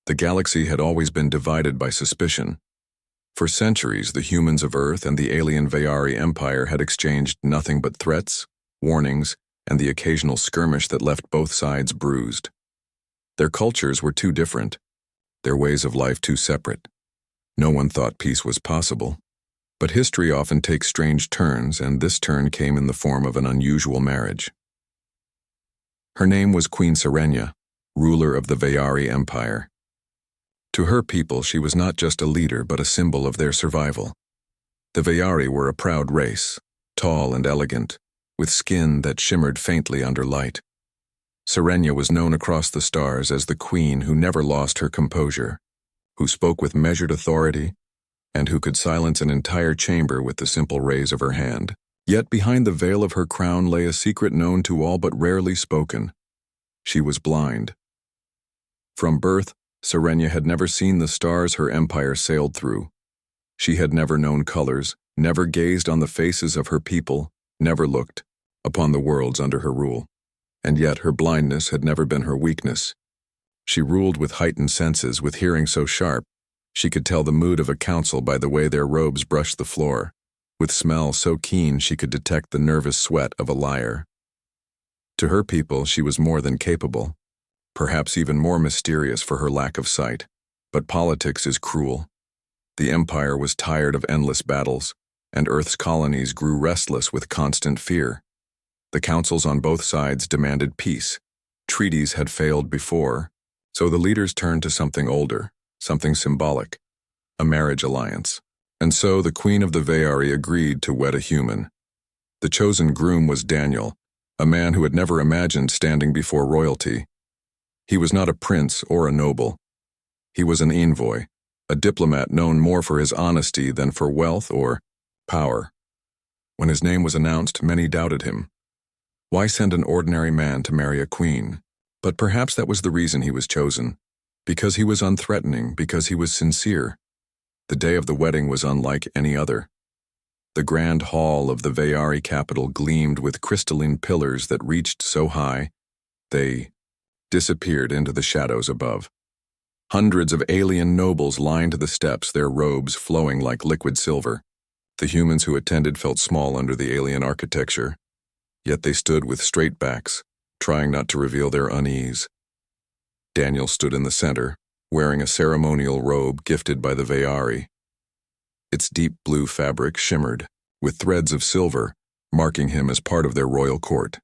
The galaxy had always been divided by suspicion. For centuries, the humans of Earth and the alien Veyari Empire had exchanged nothing but threats, warnings, and the occasional skirmish that left both sides bruised. Their cultures were too different, their ways of life too separate. No one thought peace was possible. But history often takes strange turns, and this turn came in the form of an unusual marriage. Her name was Queen Serenia, ruler of the Veyari Empire. To her people, she was not just a leader but a symbol of their survival. The Veyari were a proud race, tall and elegant, with skin that shimmered faintly under light. Serenia was known across the stars as the queen who never lost her composure, who spoke with measured authority, and who could silence an entire chamber with the simple raise of her hand. Yet behind the veil of her crown lay a secret known to all but rarely spoken. She was blind. From birth, Serenia had never seen the stars her empire sailed through. She had never known colors, never gazed on the faces of her people, never looked upon the worlds under her rule. And yet her blindness had never been her weakness. She ruled with heightened senses, with hearing so sharp, she could tell the mood of a council by the way their robes brushed the floor, with smell so keen she could detect the nervous sweat of a liar. To her people, she was more than capable, perhaps even more mysterious for her lack of sight. But politics is cruel. The empire was tired of endless battles, and Earth's colonies grew restless with constant fear. The councils on both sides demanded peace. Treaties had failed before, so the leaders turned to something older, something symbolic, a marriage alliance. And so the Queen of the Veyari agreed to wed a human. The chosen groom was Daniel, a man who had never imagined standing before royalty. He was not a prince or a noble. He was an envoy, a diplomat known more for his honesty than for wealth or power. When his name was announced, many doubted him. Why send an ordinary man to marry a queen? But perhaps that was the reason he was chosen. Because he was unthreatening, because he was sincere. The day of the wedding was unlike any other. The grand hall of the Veyari capital gleamed with crystalline pillars that reached so high, they disappeared into the shadows above. Hundreds of alien nobles lined the steps, their robes flowing like liquid silver. The humans who attended felt small under the alien architecture, yet they stood with straight backs, trying not to reveal their unease. Daniel stood in the center, wearing a ceremonial robe gifted by the Veyari. Its deep blue fabric shimmered, with threads of silver, marking him as part of their royal court.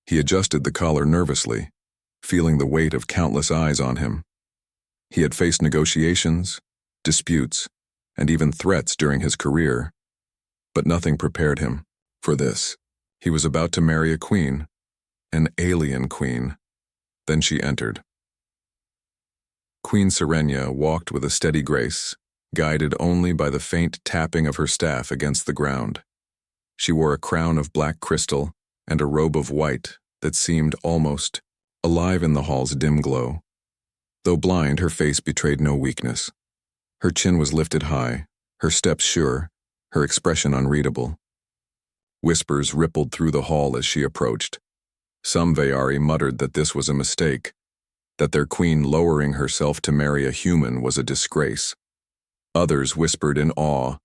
He adjusted the collar nervously, feeling the weight of countless eyes on him. He had faced negotiations, disputes, and even threats during his career, but nothing prepared him for this. He was about to marry a queen, an alien queen. Then she entered. Queen Serenia walked with a steady grace, guided only by the faint tapping of her staff against the ground. She wore a crown of black crystal and a robe of white that seemed almost alive in the hall's dim glow. Though blind, her face betrayed no weakness. Her chin was lifted high, her steps sure, her expression unreadable. Whispers rippled through the hall as she approached. Some Veyari muttered that this was a mistake, that their queen lowering herself to marry a human was a disgrace. Others whispered in awe,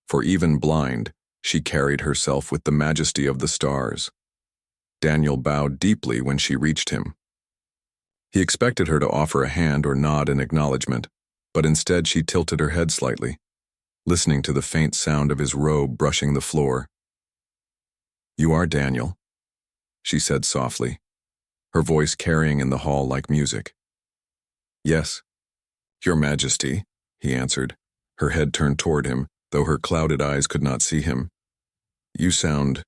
for even blind, she carried herself with the majesty of the stars. Daniel bowed deeply when she reached him. He expected her to offer a hand or nod in acknowledgement, but instead she tilted her head slightly, listening to the faint sound of his robe brushing the floor. "You are Daniel," she said softly, her voice carrying in the hall like music. "Yes, Your Majesty," he answered, her head turned toward him, though her clouded eyes could not see him. "You sound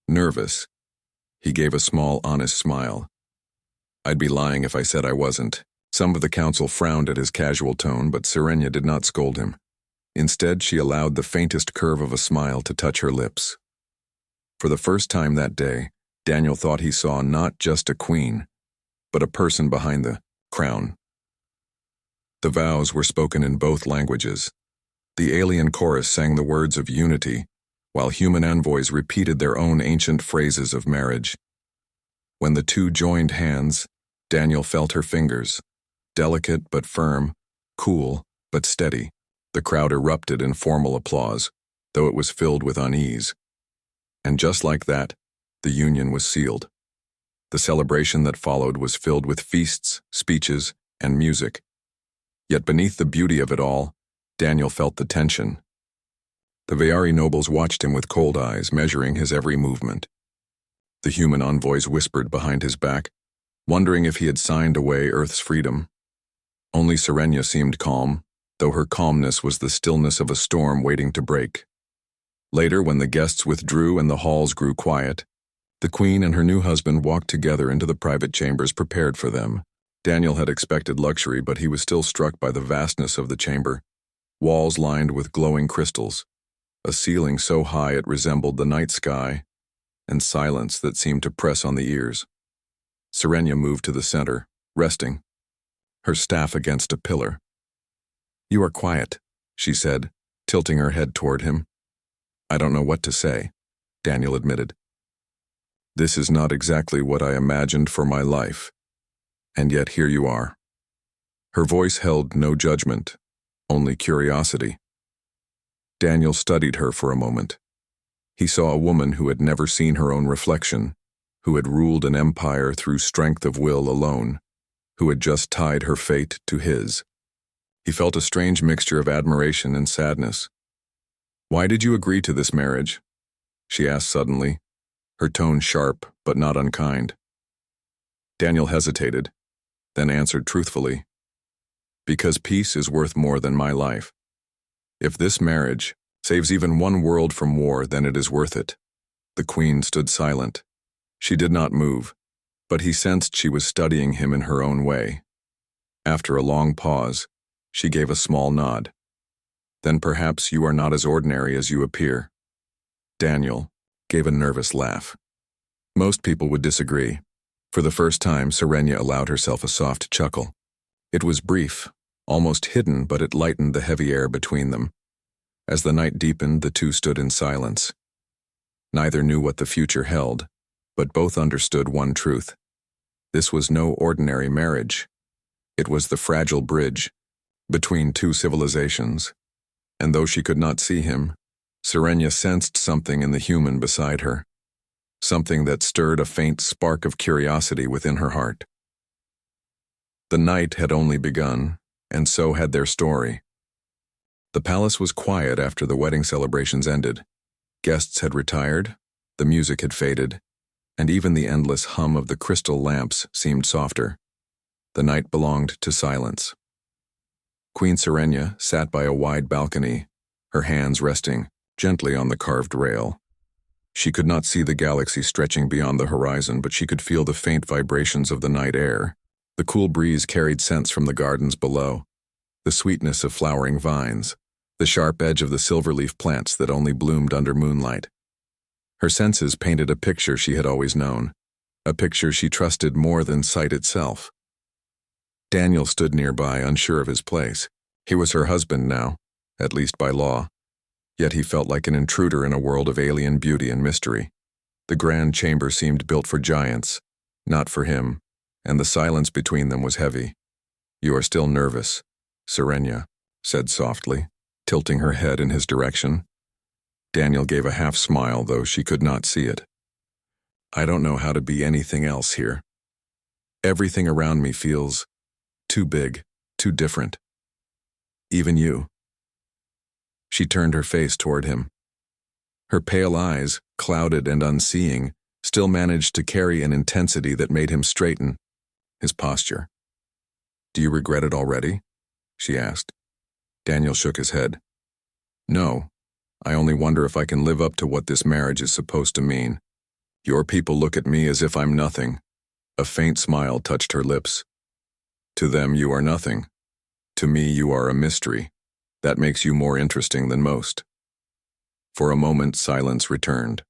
nervous." He gave a small, honest smile. "I'd be lying if I said I wasn't." Some of the council frowned at his casual tone, but Serenia did not scold him. Instead, she allowed the faintest curve of a smile to touch her lips. For the first time that day, Daniel thought he saw not just a queen, but a person behind the crown. The vows were spoken in both languages. The alien chorus sang the words of unity, while human envoys repeated their own ancient phrases of marriage. When the two joined hands, Daniel felt her fingers, delicate but firm, cool but steady. The crowd erupted in formal applause, though it was filled with unease. And just like that, the union was sealed. The celebration that followed was filled with feasts, speeches, and music. Yet beneath the beauty of it all, Daniel felt the tension. The Veari nobles watched him with cold eyes, measuring his every movement. The human envoys whispered behind his back, wondering if he had signed away Earth's freedom. Only Serenia seemed calm, though her calmness was the stillness of a storm waiting to break. Later, when the guests withdrew and the halls grew quiet, the queen and her new husband walked together into the private chambers prepared for them. Daniel had expected luxury, but he was still struck by the vastness of the chamber. Walls lined with glowing crystals, a ceiling so high it resembled the night sky, and silence that seemed to press on the ears. Serenia moved to the center, resting, her staff against a pillar. "You are quiet," she said, tilting her head toward him. "I don't know what to say," Daniel admitted. "This is not exactly what I imagined for my life, and yet here you are." Her voice held no judgment, only curiosity. Daniel studied her for a moment. He saw a woman who had never seen her own reflection, who had ruled an empire through strength of will alone, who had just tied her fate to his. He felt a strange mixture of admiration and sadness. "Why did you agree to this marriage?" she asked suddenly, her tone sharp but not unkind. Daniel hesitated, then answered truthfully, "Because peace is worth more than my life. If this marriage saves even one world from war, then it is worth it." The queen stood silent. She did not move, but he sensed she was studying him in her own way. After a long pause, she gave a small nod. "Then perhaps you are not as ordinary as you appear." Daniel gave a nervous laugh. Most people would disagree. For the first time, Serenia allowed herself a soft chuckle. It was brief, almost hidden, but it lightened the heavy air between them. As the night deepened, the two stood in silence. Neither knew what the future held, but both understood one truth. This was no ordinary marriage. It was the fragile bridge between two civilizations. And though she could not see him, Serenia sensed something in the human beside her, something that stirred a faint spark of curiosity within her heart. The night had only begun, and so had their story. The palace was quiet after the wedding celebrations ended. Guests had retired, the music had faded, and even the endless hum of the crystal lamps seemed softer. The night belonged to silence. Queen Serenia sat by a wide balcony, her hands resting gently on the carved rail. She could not see the galaxy stretching beyond the horizon, but she could feel the faint vibrations of the night air. The cool breeze carried scents from the gardens below, the sweetness of flowering vines, the sharp edge of the silver-leaf plants that only bloomed under moonlight. Her senses painted a picture she had always known, a picture she trusted more than sight itself. Daniel stood nearby, unsure of his place. He was her husband now, at least by law. Yet he felt like an intruder in a world of alien beauty and mystery. The grand chamber seemed built for giants, not for him, and the silence between them was heavy. "You are still nervous," Serenia said softly, tilting her head in his direction. Daniel gave a half-smile, though she could not see it. "I don't know how to be anything else here. Everything around me feels too big, too different. Even you." She turned her face toward him. Her pale eyes, clouded and unseeing, still managed to carry an intensity that made him straighten his posture. "Do you regret it already?" she asked. Daniel shook his head. "No, I only wonder if I can live up to what this marriage is supposed to mean. Your people look at me as if I'm nothing." A faint smile touched her lips. "To them you are nothing. To me you are a mystery. That makes you more interesting than most." For a moment silence returned.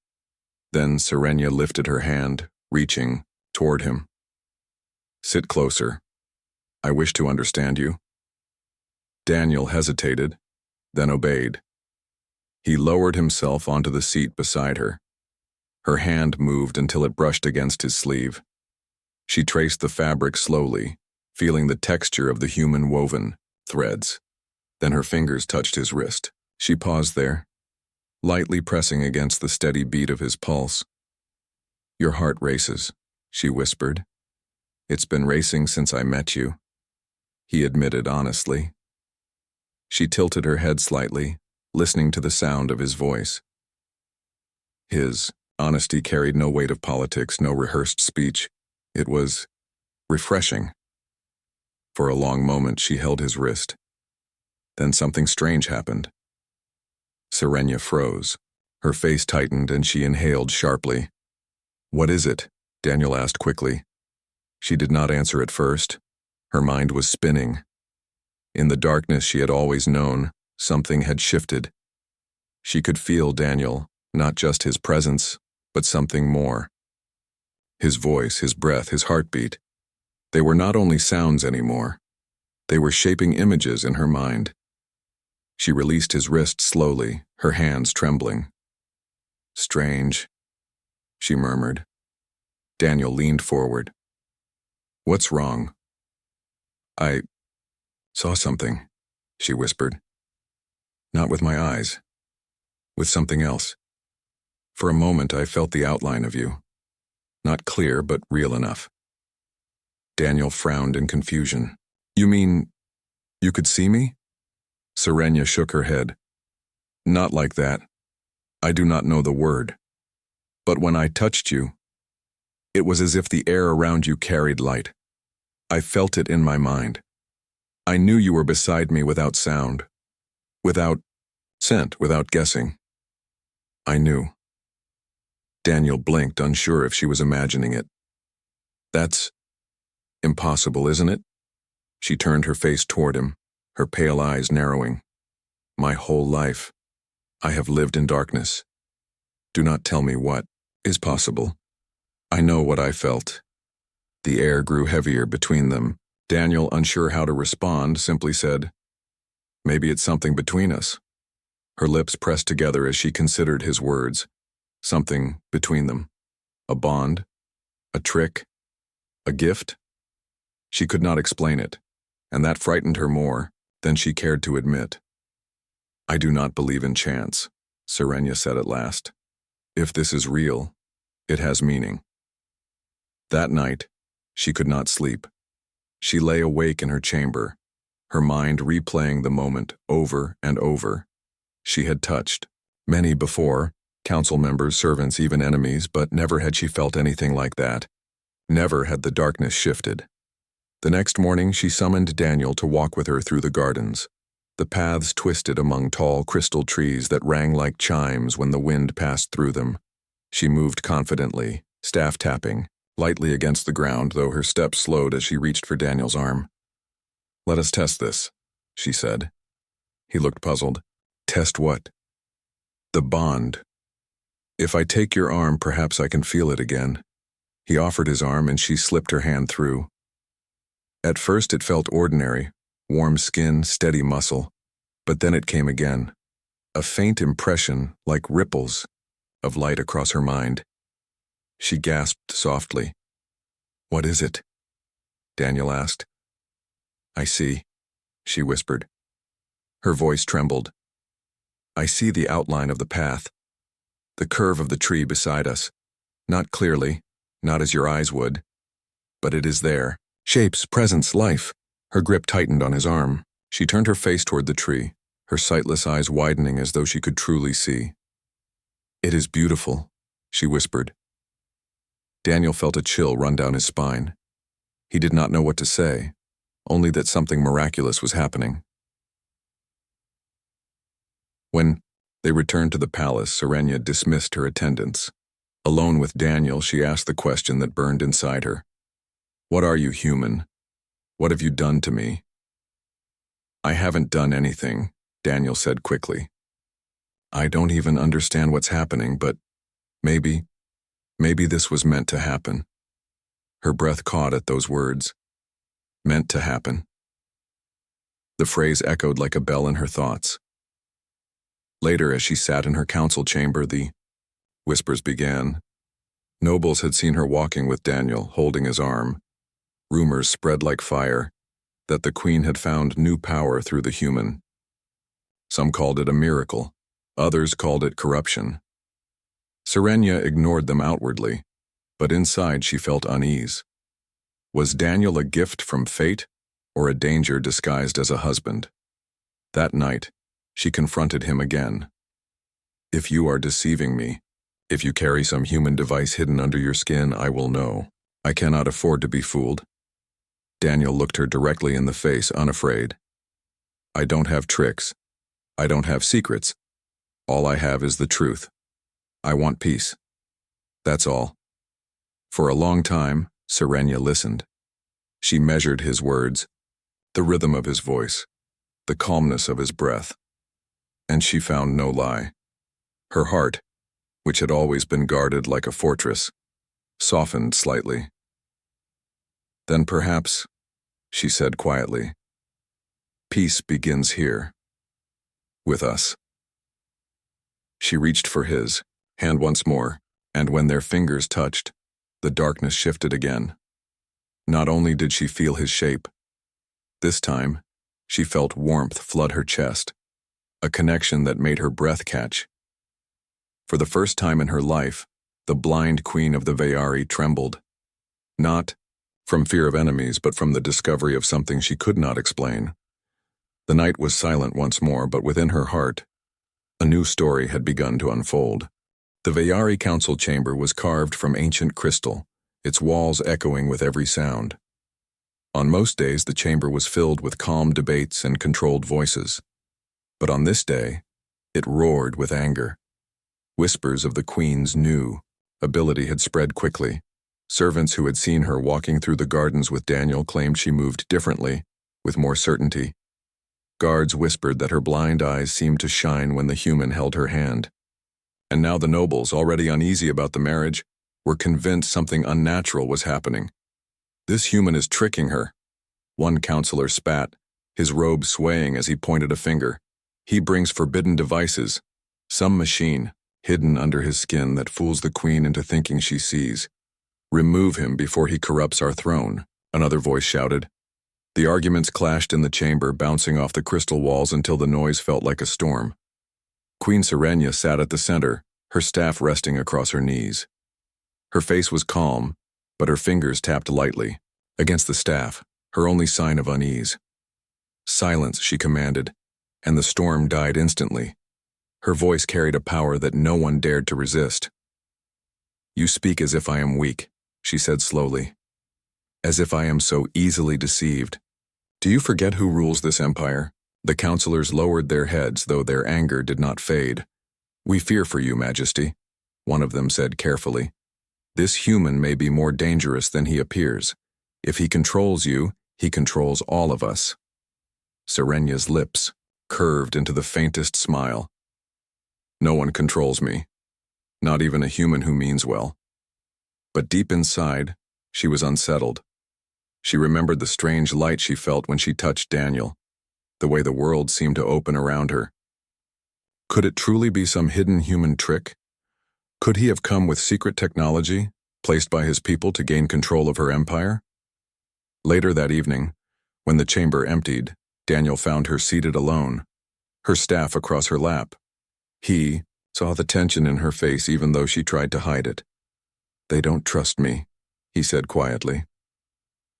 Then Serenia lifted her hand, reaching toward him. "Sit closer. I wish to understand you." Daniel hesitated, then obeyed. He lowered himself onto the seat beside her. Her hand moved until it brushed against his sleeve. She traced the fabric slowly, feeling the texture of the human woven threads. Then her fingers touched his wrist. She paused there, lightly pressing against the steady beat of his pulse. "Your heart races," she whispered. "It's been racing since I met you," he admitted honestly. She tilted her head slightly, listening to the sound of his voice. His honesty carried no weight of politics, no rehearsed speech. It was refreshing. For a long moment she held his wrist. Then something strange happened. Serenia froze. Her face tightened and she inhaled sharply. "What is it?" Daniel asked quickly. She did not answer at first. Her mind was spinning. In the darkness she had always known, something had shifted. She could feel Daniel, not just his presence, but something more. His voice, his breath, his heartbeat. They were not only sounds anymore. They were shaping images in her mind. She released his wrist slowly, her hands trembling. "Strange," she murmured. Daniel leaned forward. "What's wrong?" "I saw something," she whispered. "Not with my eyes. With something else. For a moment I felt the outline of you. Not clear, but real enough." Daniel frowned in confusion. "You mean, you could see me?" Serenia shook her head. "Not like that. I do not know the word. But when I touched you, it was as if the air around you carried light. I felt it in my mind. I knew you were beside me without sound, without scent, without guessing. I knew." Daniel blinked, unsure if she was imagining it. "That's impossible, isn't it?" She turned her face toward him, her pale eyes narrowing. "My whole life, I have lived in darkness. Do not tell me what is possible. I know what I felt." The air grew heavier between them. Daniel, unsure how to respond, simply said, "Maybe it's something between us." Her lips pressed together as she considered his words. Something between them. A bond? A trick? A gift? She could not explain it, and that frightened her more than she cared to admit. "I do not believe in chance," Serenia said at last. "If this is real, it has meaning." That night, she could not sleep. She lay awake in her chamber, her mind replaying the moment over and over. She had touched many before, council members, servants, even enemies, but never had she felt anything like that. Never had the darkness shifted. The next morning, she summoned Daniel to walk with her through the gardens. The paths twisted among tall crystal trees that rang like chimes when the wind passed through them. She moved confidently, staff tapping, lightly against the ground, though her steps slowed as she reached for Daniel's arm. "Let us test this," she said. He looked puzzled. "Test what?" "The bond. If I take your arm, perhaps I can feel it again." He offered his arm and she slipped her hand through. At first it felt ordinary, warm skin, steady muscle, but then it came again. A faint impression, like ripples, of light across her mind. She gasped softly. "What is it?" Daniel asked. "I see," she whispered. Her voice trembled. "I see the outline of the path, the curve of the tree beside us. Not clearly, not as your eyes would, but it is there. Shapes, presence, life." Her grip tightened on his arm. She turned her face toward the tree, her sightless eyes widening as though she could truly see. "It is beautiful," she whispered. Daniel felt a chill run down his spine. He did not know what to say, only that something miraculous was happening. When they returned to the palace, Serenia dismissed her attendants. Alone with Daniel, she asked the question that burned inside her. "What are you, human? What have you done to me?" "I haven't done anything," Daniel said quickly. "I don't even understand what's happening, but maybe this was meant to happen." Her breath caught at those words. Meant to happen. The phrase echoed like a bell in her thoughts. Later, as she sat in her council chamber, the whispers began. Nobles had seen her walking with Daniel, holding his arm. Rumors spread like fire that the queen had found new power through the human. Some called it a miracle, others called it corruption. Serenia ignored them outwardly, but inside she felt unease. Was Daniel a gift from fate, or a danger disguised as a husband? That night, she confronted him again. If you are deceiving me, if you carry some human device hidden under your skin, I will know. I cannot afford to be fooled. Daniel looked her directly in the face, unafraid. I don't have tricks. I don't have secrets. All I have is the truth. I want peace. That's all. For a long time, Serenia listened. She measured his words, the rhythm of his voice, the calmness of his breath. And she found no lie. Her heart, which had always been guarded like a fortress, softened slightly. Then perhaps, she said quietly, peace begins here. With us. She reached for his hand once more, and when their fingers touched, the darkness shifted again. Not only did she feel his shape, this time, she felt warmth flood her chest, a connection that made her breath catch. For the first time in her life, the blind queen of the Veyari trembled. Not from fear of enemies, but from the discovery of something she could not explain. The night was silent once more, but within her heart, a new story had begun to unfold. The Veyari council chamber was carved from ancient crystal, its walls echoing with every sound. On most days, the chamber was filled with calm debates and controlled voices. But on this day, it roared with anger. Whispers of the queen's new ability had spread quickly. Servants who had seen her walking through the gardens with Daniel claimed she moved differently, with more certainty. Guards whispered that her blind eyes seemed to shine when the human held her hand. And now the nobles, already uneasy about the marriage, were convinced something unnatural was happening. This human is tricking her. One counselor spat, his robe swaying as he pointed a finger. He brings forbidden devices, some machine, hidden under his skin that fools the queen into thinking she sees. Remove him before he corrupts our throne, another voice shouted. The arguments clashed in the chamber, bouncing off the crystal walls until the noise felt like a storm. Queen Serenia sat at the center, her staff resting across her knees. Her face was calm, but her fingers tapped lightly against the staff, her only sign of unease. Silence, she commanded, and the storm died instantly. Her voice carried a power that no one dared to resist. You speak as if I am weak, she said slowly. As if I am so easily deceived. Do you forget who rules this empire? The counselors lowered their heads, though their anger did not fade. We fear for you, Majesty, one of them said carefully. This human may be more dangerous than he appears. If he controls you, he controls all of us. Serenia's lips curved into the faintest smile. No one controls me, not even a human who means well. But deep inside, she was unsettled. She remembered the strange light she felt when she touched Daniel, the way the world seemed to open around her. Could it truly be some hidden human trick? Could he have come with secret technology, placed by his people to gain control of her empire? Later that evening, when the chamber emptied, Daniel found her seated alone, her staff across her lap. He saw the tension in her face even though she tried to hide it. They don't trust me, he said quietly.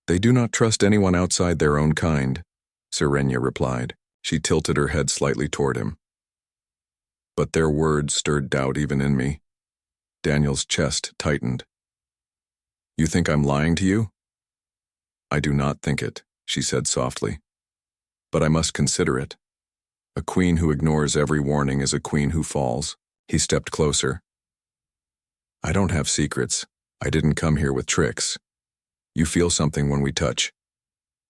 They do not trust anyone outside their own kind, Serenia replied. She tilted her head slightly toward him. But their words stirred doubt even in me. Daniel's chest tightened. You think I'm lying to you? I do not think it, she said softly. But I must consider it. A queen who ignores every warning is a queen who falls. He stepped closer. I don't have secrets. I didn't come here with tricks. You feel something when we touch.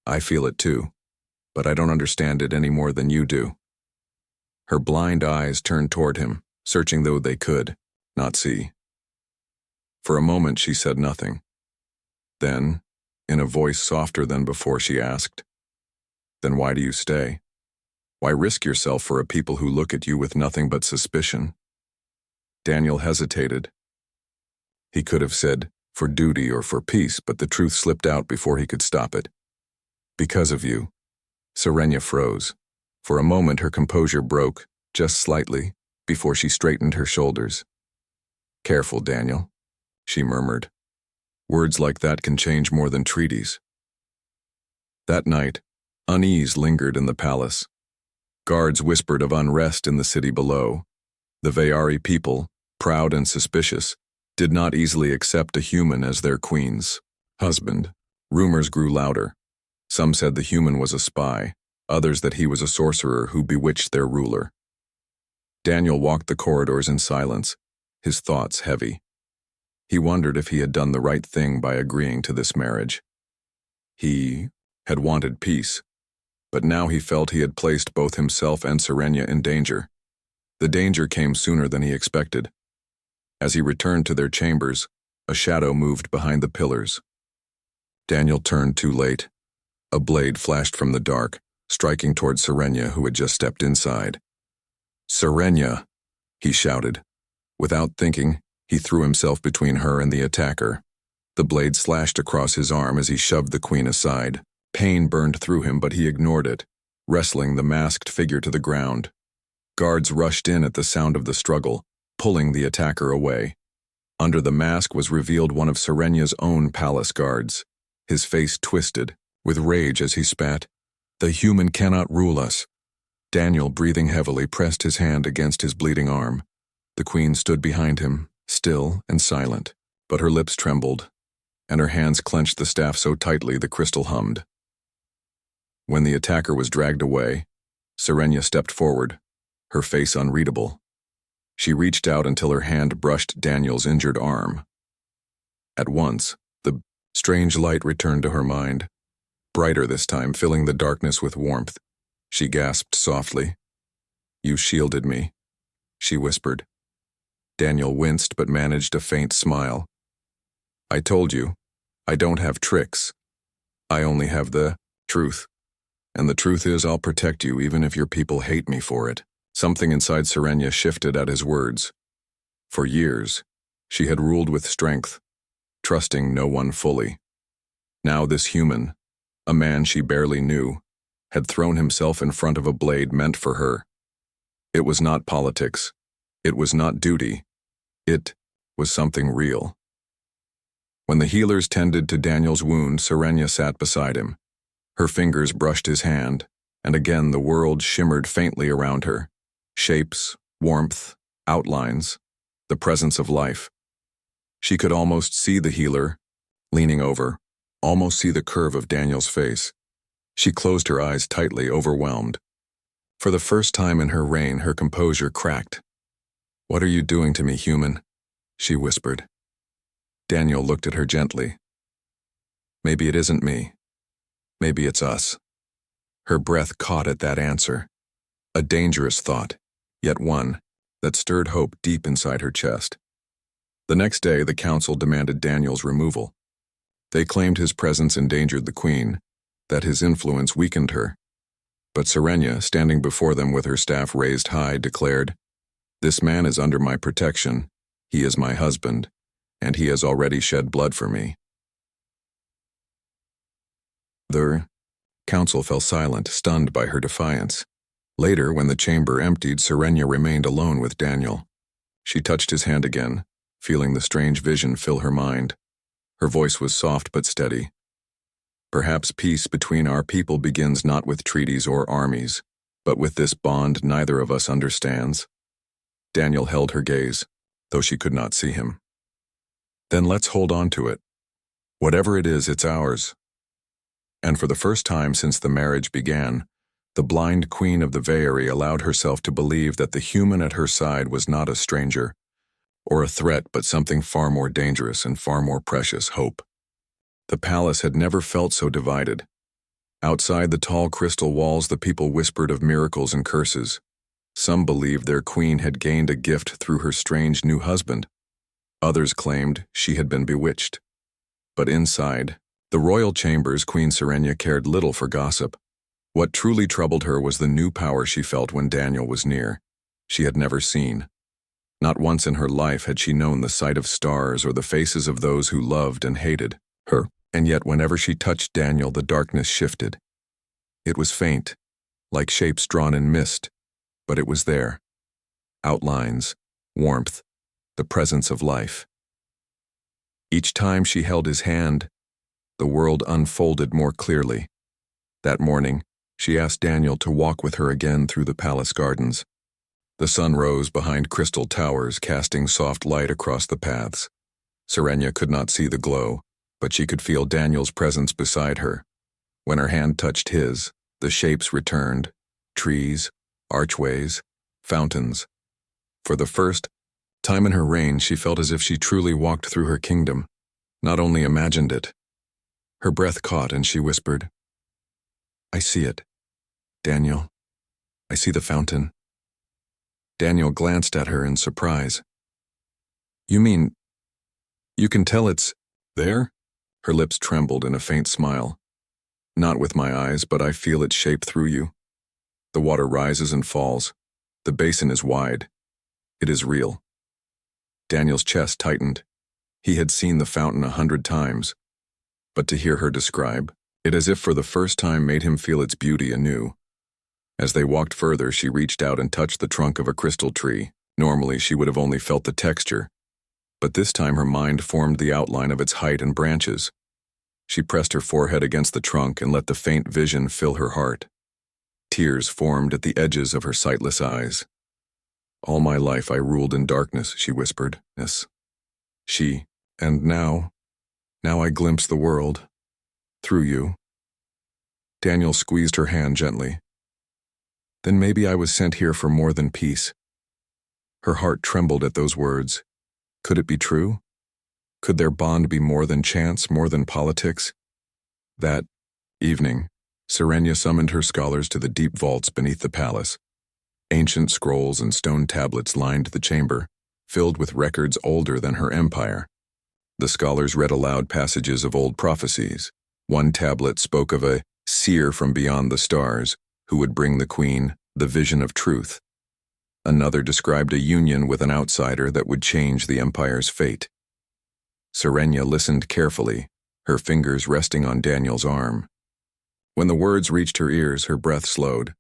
I feel it too, but I don't understand it any more than you do. Her blind eyes turned toward him, searching though they could not see. For a moment she said nothing. Then, in a voice softer than before, she asked, Then why do you stay? Why risk yourself for a people who look at you with nothing but suspicion? Daniel hesitated. He could have said, for duty or for peace, but the truth slipped out before he could stop it. Because of you. Serenia froze. For a moment her composure broke, just slightly, before she straightened her shoulders. Careful, Daniel, she murmured. Words like that can change more than treaties. That night, unease lingered in the palace. Guards whispered of unrest in the city below. The Veyari people, proud and suspicious, did not easily accept a human as their queen's husband. Rumors grew louder. Some said the human was a spy, others that he was a sorcerer who bewitched their ruler. Daniel walked the corridors in silence, his thoughts heavy. He wondered if he had done the right thing by agreeing to this marriage. He had wanted peace, but now he felt he had placed both himself and Serenia in danger. The danger came sooner than he expected. As he returned to their chambers, a shadow moved behind the pillars. Daniel turned too late. A blade flashed from the dark, striking toward Serenia, who had just stepped inside. "Serenia!" he shouted. Without thinking, he threw himself between her and the attacker. The blade slashed across his arm as he shoved the queen aside. Pain burned through him, but he ignored it, wrestling the masked figure to the ground. Guards rushed in at the sound of the struggle, pulling the attacker away. Under the mask was revealed one of Serenia's own palace guards. His face twisted, with rage as he spat. "The human cannot rule us." Daniel, breathing heavily, pressed his hand against his bleeding arm. The queen stood behind him, still and silent, but her lips trembled, and her hands clenched the staff so tightly the crystal hummed. When the attacker was dragged away, Serenia stepped forward, her face unreadable. She reached out until her hand brushed Daniel's injured arm. At once, the strange light returned to her mind, brighter this time, filling the darkness with warmth. She gasped softly. "You shielded me," she whispered. Daniel winced but managed a faint smile. "I told you, I don't have tricks. I only have the truth. And the truth is I'll protect you even if your people hate me for it." Something inside Serenia shifted at his words. For years, she had ruled with strength, trusting no one fully. Now this human, a man she barely knew, had thrown himself in front of a blade meant for her. It was not politics. It was not duty. It was something real. When the healers tended to Daniel's wound, Serenia sat beside him. Her fingers brushed his hand, and again the world shimmered faintly around her. Shapes, warmth, outlines, the presence of life. She could almost see the healer, leaning over, almost see the curve of Daniel's face. She closed her eyes tightly, overwhelmed. For the first time in her reign, her composure cracked. "What are you doing to me, human?" she whispered. Daniel looked at her gently. "Maybe it isn't me. Maybe it's us." Her breath caught at that answer. A dangerous thought, yet one that stirred hope deep inside her chest. The next day, the council demanded Daniel's removal. They claimed his presence endangered the queen, that his influence weakened her. But Serenia, standing before them with her staff raised high, declared, "This man is under my protection. He is my husband, and he has already shed blood for me." The council fell silent, stunned by her defiance. Later, when the chamber emptied, Serenia remained alone with Daniel. She touched his hand again, feeling the strange vision fill her mind. Her voice was soft but steady. "Perhaps peace between our people begins not with treaties or armies, but with this bond neither of us understands." Daniel held her gaze, though she could not see him. "Then let's hold on to it. Whatever it is, it's ours." And for the first time since the marriage began, the blind queen of the Veyari allowed herself to believe that the human at her side was not a stranger or a threat, but something far more dangerous and far more precious: hope. The palace had never felt so divided. Outside the tall crystal walls, the people whispered of miracles and curses. Some believed their queen had gained a gift through her strange new husband. Others claimed she had been bewitched. But inside the royal chambers, Queen Serenia cared little for gossip. What truly troubled her was the new power she felt when Daniel was near. She had never seen. Not once in her life had she known the sight of stars or the faces of those who loved and hated her. And yet whenever she touched Daniel, the darkness shifted. It was faint, like shapes drawn in mist, but it was there. Outlines, warmth, the presence of life. Each time she held his hand, the world unfolded more clearly. That morning, she asked Daniel to walk with her again through the palace gardens. The sun rose behind crystal towers, casting soft light across the paths. Serenia could not see the glow, but she could feel Daniel's presence beside her. When her hand touched his, the shapes returned: trees, archways, fountains. For the first time in her reign, she felt as if she truly walked through her kingdom, not only imagined it. Her breath caught and she whispered, "I see it, Daniel. I see the fountain." Daniel glanced at her in surprise. "You mean, you can tell it's there?" Her lips trembled in a faint smile. "Not with my eyes, but I feel its shape through you. The water rises and falls. The basin is wide. It is real." Daniel's chest tightened. He had seen the fountain 100 times, but to hear her describe it as if for the first time made him feel its beauty anew. As they walked further, she reached out and touched the trunk of a crystal tree. Normally, she would have only felt the texture, but this time her mind formed the outline of its height and branches. She pressed her forehead against the trunk and let the faint vision fill her heart. Tears formed at the edges of her sightless eyes. "All my life I ruled in darkness," she whispered. "Yes. And now I glimpse the world. Through you." Daniel squeezed her hand gently. "Then maybe I was sent here for more than peace." Her heart trembled at those words. Could it be true? Could their bond be more than chance, more than politics? That evening, Serenia summoned her scholars to the deep vaults beneath the palace. Ancient scrolls and stone tablets lined the chamber, filled with records older than her empire. The scholars read aloud passages of old prophecies. One tablet spoke of a seer from beyond the stars who would bring the queen the vision of truth. Another described a union with an outsider that would change the empire's fate. Serenia listened carefully, her fingers resting on Daniel's arm. When the words reached her ears, her breath slowed.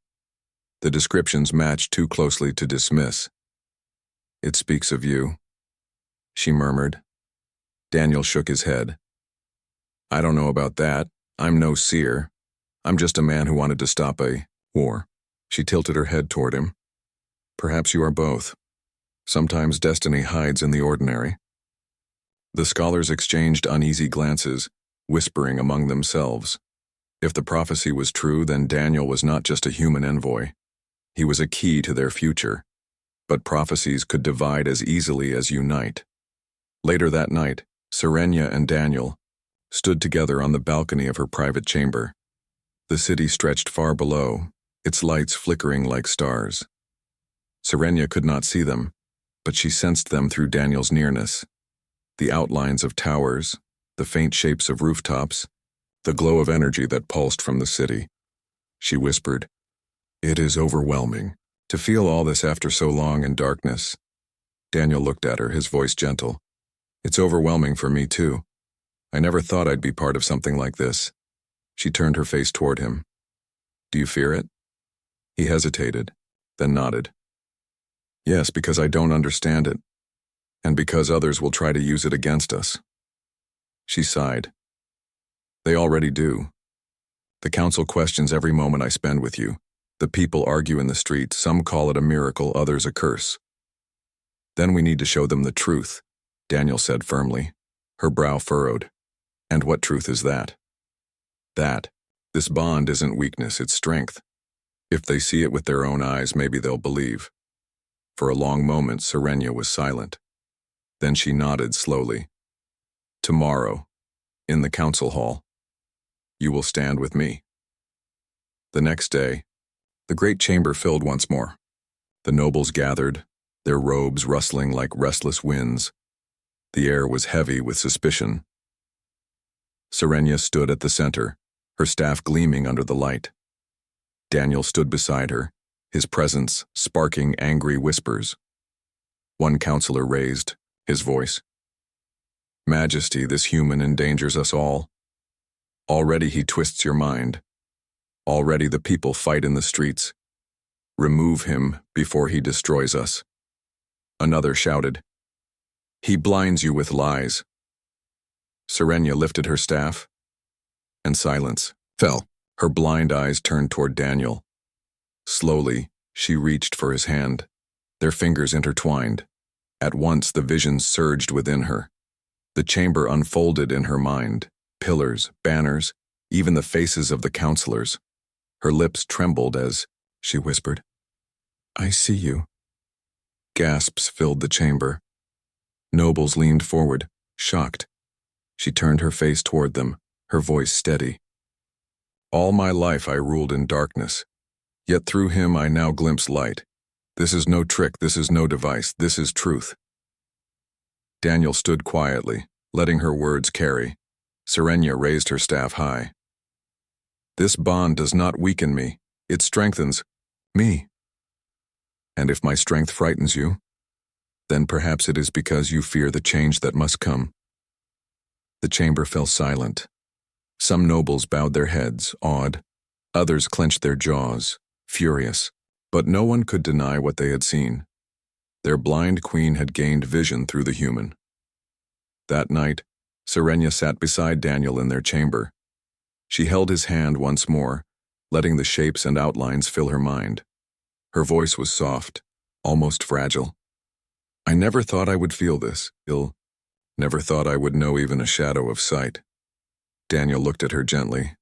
The descriptions matched too closely to dismiss. "It speaks of you," she murmured. Daniel shook his head. "I don't know about that. I'm no seer. I'm just a man who wanted to stop a war." She tilted her head toward him. "Perhaps you are both. Sometimes destiny hides in the ordinary." The scholars exchanged uneasy glances, whispering among themselves. If the prophecy was true, then Daniel was not just a human envoy. He was a key to their future. But prophecies could divide as easily as unite. Later that night, Serenia and Daniel stood together on the balcony of her private chamber. The city stretched far below, its lights flickering like stars. Serenia could not see them, but she sensed them through Daniel's nearness. The outlines of towers, the faint shapes of rooftops, the glow of energy that pulsed from the city. She whispered, "It is overwhelming to feel all this after so long in darkness." Daniel looked at her, his voice gentle. "It's overwhelming for me too. I never thought I'd be part of something like this." She turned her face toward him. "Do you fear it?" He hesitated, then nodded. "Yes, because I don't understand it, and because others will try to use it against us." She sighed. "They already do. The council questions every moment I spend with you. The people argue in the streets. Some call it a miracle, others a curse. Then we need to show them the truth," Daniel said firmly. Her brow furrowed. "And what truth is that?" "That this bond isn't weakness, it's strength. If they see it with their own eyes, maybe they'll believe." For a long moment, Serenia was silent. Then she nodded slowly. "Tomorrow, in the council hall, you will stand with me." The next day, the great chamber filled once more. The nobles gathered, their robes rustling like restless winds. The air was heavy with suspicion. Serenia stood at the center, her staff gleaming under the light. Daniel stood beside her, his presence sparking angry whispers. One counselor raised his voice. Majesty, this human endangers us all. Already he twists your mind. Already the people fight in the streets. Remove him before he destroys us. Another shouted. He blinds you with lies. Serenia lifted her staff, and silence fell. Her blind eyes turned toward Daniel. Slowly, she reached for his hand. Their fingers intertwined. At once the visions surged within her. The chamber unfolded in her mind. Pillars, banners, even the faces of the counselors. Her lips trembled as she whispered, I see you. Gasps filled the chamber. Nobles leaned forward, shocked. She turned her face toward them, her voice steady. All my life I ruled in darkness, yet through him I now glimpse light. This is no trick, this is no device, this is truth. Daniel stood quietly, letting her words carry. Serenia raised her staff high. This bond does not weaken me, it strengthens me. And if my strength frightens you, then perhaps it is because you fear the change that must come. The chamber fell silent. Some nobles bowed their heads, awed. Others clenched their jaws, furious. But no one could deny what they had seen. Their blind queen had gained vision through the human. That night, Serenia sat beside Daniel in their chamber. She held his hand once more, letting the shapes and outlines fill her mind. Her voice was soft, almost fragile. I never thought I would feel this, never thought I would know even a shadow of sight. Daniel looked at her gently.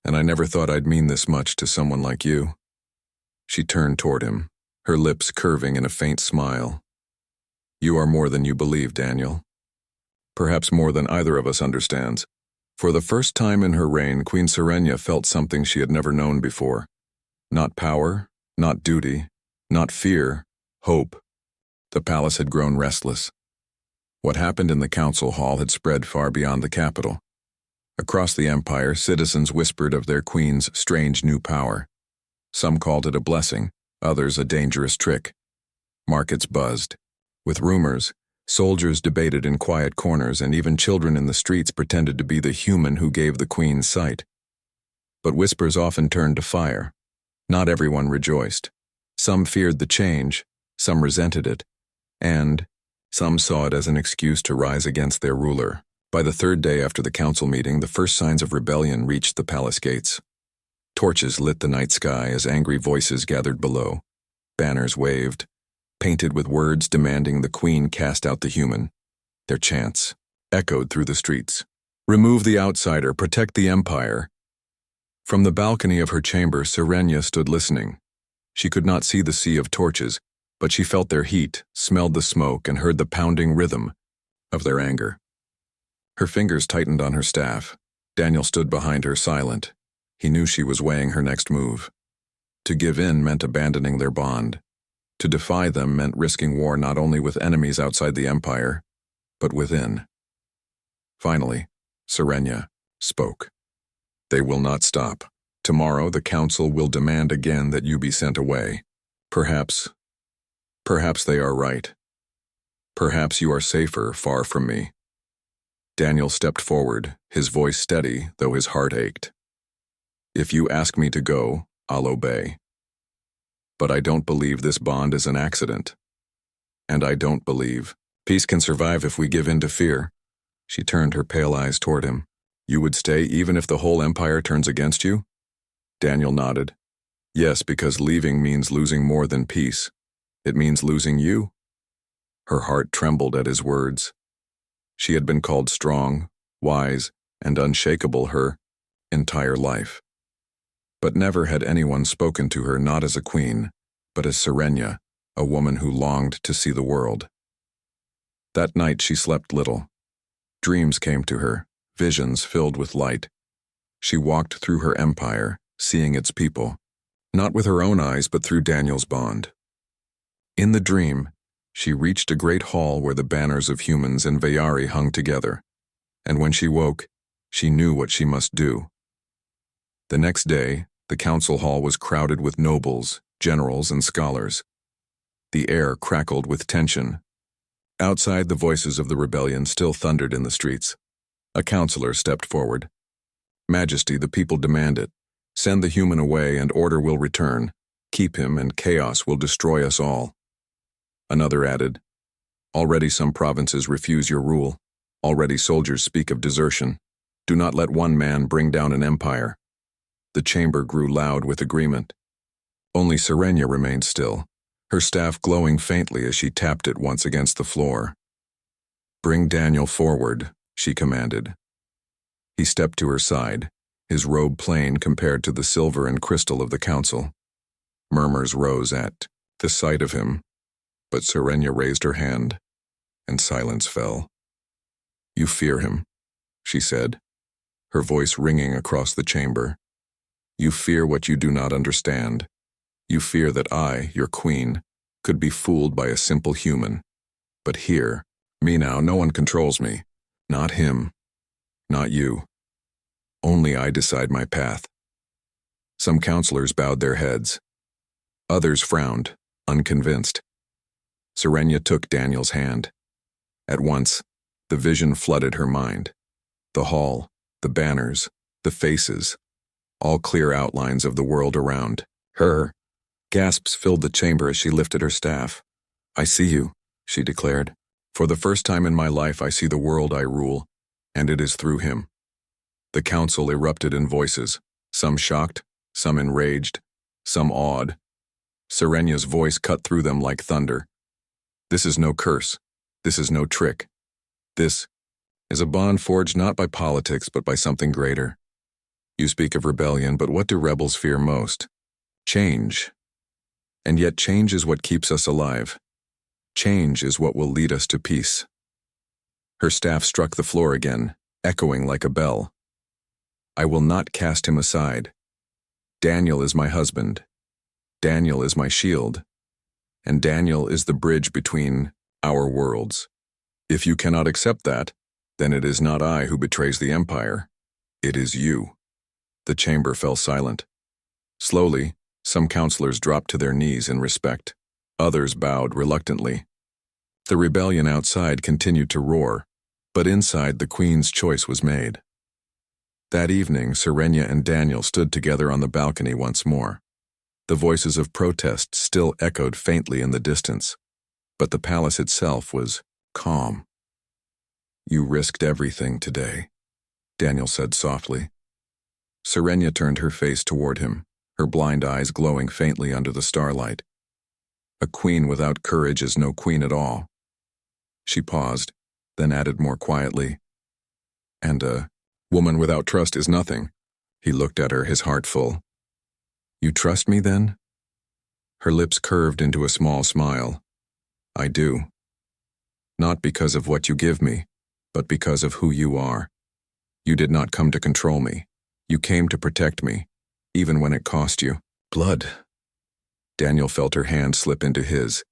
And I never thought I'd mean this much to someone like you. She turned toward him, her lips curving in a faint smile. You are more than you believe, Daniel. Perhaps more than either of us understands. For the first time in her reign, Queen Serenia felt something she had never known before. Not power, not duty, not fear, hope. The palace had grown restless. What happened in the council hall had spread far beyond the capital. Across the empire, citizens whispered of their queen's strange new power. Some called it a blessing, others a dangerous trick. Markets buzzed. With rumors, soldiers debated in quiet corners, and even children in the streets pretended to be the human who gave the queen sight. But whispers often turned to fire. Not everyone rejoiced. Some feared the change, some resented it, and some saw it as an excuse to rise against their ruler. By the third day after the council meeting, the first signs of rebellion reached the palace gates. Torches lit the night sky as angry voices gathered below. Banners waved, painted with words demanding the queen cast out the human. Their chants echoed through the streets. Remove the outsider, protect the empire. From the balcony of her chamber, Serenia stood listening. She could not see the sea of torches, but she felt their heat, smelled the smoke, and heard the pounding rhythm of their anger. Her fingers tightened on her staff. Daniel stood behind her, silent. He knew she was weighing her next move. To give in meant abandoning their bond. To defy them meant risking war not only with enemies outside the empire, but within. Finally, Serenia spoke. They will not stop. Tomorrow the council will demand again that you be sent away. Perhaps they are right. Perhaps you are safer far from me. Daniel stepped forward, his voice steady, though his heart ached. If you ask me to go, I'll obey. But I don't believe this bond is an accident. And I don't believe peace can survive if we give in to fear. She turned her pale eyes toward him. You would stay even if the whole empire turns against you? Daniel nodded. Yes, because leaving means losing more than peace. It means losing you. Her heart trembled at his words. She had been called strong, wise, and unshakable her entire life. But never had anyone spoken to her not as a queen, but as Serenia, a woman who longed to see the world. That night she slept little. Dreams came to her, visions filled with light. She walked through her empire, seeing its people, not with her own eyes but through Daniel's bond. In the dream, she reached a great hall where the banners of humans and Veyari hung together, and when she woke, she knew what she must do. The next day, the council hall was crowded with nobles, generals, and scholars. The air crackled with tension. Outside, the voices of the rebellion still thundered in the streets. A counselor stepped forward. "Majesty, the people demand it. Send the human away and order will return. Keep him and chaos will destroy us all." Another added, "Already some provinces refuse your rule. Already soldiers speak of desertion. Do not let one man bring down an empire." The chamber grew loud with agreement. Only Serenia remained still, her staff glowing faintly as she tapped it once against the floor. "Bring Daniel forward," she commanded. He stepped to her side, his robe plain compared to the silver and crystal of the council. Murmurs rose at the sight of him, but Serenia raised her hand, and silence fell. "You fear him," she said, her voice ringing across the chamber. "You fear what you do not understand. You fear that I, your queen, could be fooled by a simple human. But here, me now, no one controls me. Not him. Not you. Only I decide my path." Some counselors bowed their heads. Others frowned, unconvinced. Serenia took Daniel's hand. At once, the vision flooded her mind. The hall, the banners, the faces, all clear outlines of the world around her. Gasps filled the chamber as she lifted her staff. "I see you," she declared. "For the first time in my life I see the world I rule, and it is through him." The council erupted in voices, some shocked, some enraged, some awed. Serenia's voice cut through them like thunder. "This is no curse. This is no trick. This is a bond forged not by politics but by something greater. You speak of rebellion, but what do rebels fear most? Change. And yet change is what keeps us alive. Change is what will lead us to peace." Her staff struck the floor again, echoing like a bell. "I will not cast him aside. Daniel is my husband. Daniel is my shield. And Daniel is the bridge between our worlds. If you cannot accept that, then it is not I who betrays the empire. It is you." The chamber fell silent. Slowly, some counselors dropped to their knees in respect. Others bowed reluctantly. The rebellion outside continued to roar, but inside the queen's choice was made. That evening, Serenia and Daniel stood together on the balcony once more. The voices of protest still echoed faintly in the distance, but the palace itself was calm. "You risked everything today," Daniel said softly. Serenia turned her face toward him, her blind eyes glowing faintly under the starlight. "A queen without courage is no queen at all." She paused, then added more quietly, "And a woman without trust is nothing." He looked at her, his heart full. "You trust me, then?" Her lips curved into a small smile. "I do. Not because of what you give me, but because of who you are. You did not come to control me. You came to protect me, even when it cost you blood." Daniel felt her hand slip into his.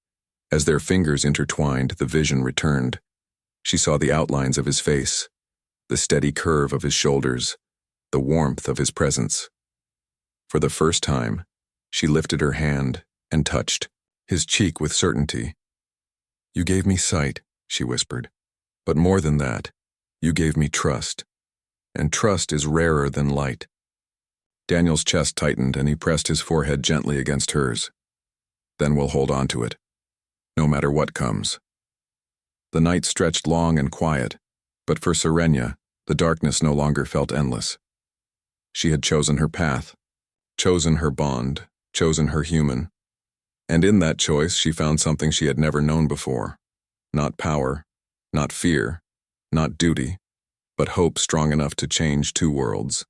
As their fingers intertwined, the vision returned. She saw the outlines of his face, the steady curve of his shoulders, the warmth of his presence. For the first time, she lifted her hand and touched his cheek with certainty. "You gave me sight," she whispered. "But more than that, you gave me trust. And trust is rarer than light." Daniel's chest tightened and he pressed his forehead gently against hers. "Then we'll hold on to it, no matter what comes." The night stretched long and quiet, but for Serenia, the darkness no longer felt endless. She had chosen her path, chosen her bond, chosen her human. And in that choice, she found something she had never known before. Not power, not fear, not duty, but hope strong enough to change two worlds.